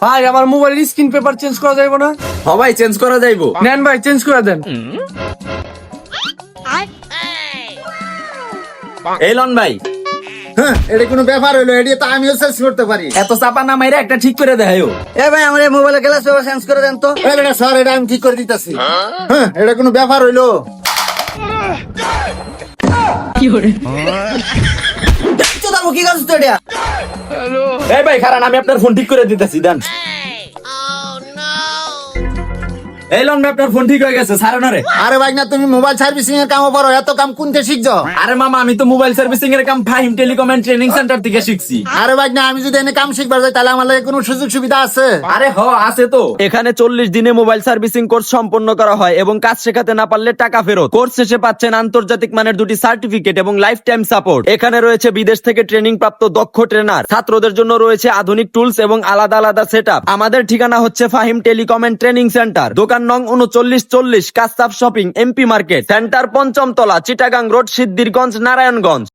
ভাই আমার mobile screen paper change করা যাবে না? সবাই চেঞ্জ করা যাইবো। নেন ভাই, চেঞ্জ করে দেন। এই লন ভাই, হ্যাঁ, এটা কোনো ব্যাপার হইলো? এটা তো আমিও চেঞ্জ করতে পারি। এত চাপা না মাইরা একটা ঠিক করে দেখাইও। এ ভাই আমার এই মোবাইলের গ্লাস পেপার চেঞ্জ করে দেন তো। এটা স্যার, এটা আমি ঠিক করে দিতেছি। হ্যাঁ, এটা কোনো ব্যাপার হইলো? কি কাজ তো এটা? এই ভাই খারান, আমি আপনার ফোন ঠিক করে দিতেছি, দেন। এই লন ভাই, আপনার ফোন ঠিক হয়ে গেছে, ছাড়ো না রে। আরে ভাই না, তুমি মোবাইল সার্ভিসিং এর কামও পারো, এত কাম কোনতে শিখছো? আরে মামা, আমি তো মোবাইল সার্ভিসিং এর কাম Fahim telecom and training centre থেকে শিখছি। আরে ভাই না, আমি যদি এনে কাম শিখবার যাই তাহলে আমার লাগে কোনো সুযোগ সুবিধা আছে? আরে আছে তো। এখানে 40 দিনে মোবাইল সার্ভিসিং কোর্স সম্পন্ন করা হয় এবং কাজ শেখাতে না পারলে টাকা ফেরত। কোর্স শেষে পাচ্ছেন আন্তর্জাতিক মানের 2টি সার্টিফিকেট এবং লাইফ টাইম সাপোর্ট। এখানে রয়েছে বিদেশ থেকে ট্রেনিং প্রাপ্ত দক্ষ ট্রেনার। ছাত্রদের জন্য রয়েছে আধুনিক টুলস এবং আলাদা আলাদা সেটআপ। আমাদের ঠিকানা হচ্ছে Fahim telecom and training centre, দোকান নং 3940, কাস্তাফ শপিং, এমপি মার্কেট, সেন্টার 5ম তলা, চিটাগাং রোড, সিদ্ধিরগঞ্জ, নারায়ণগঞ্জ।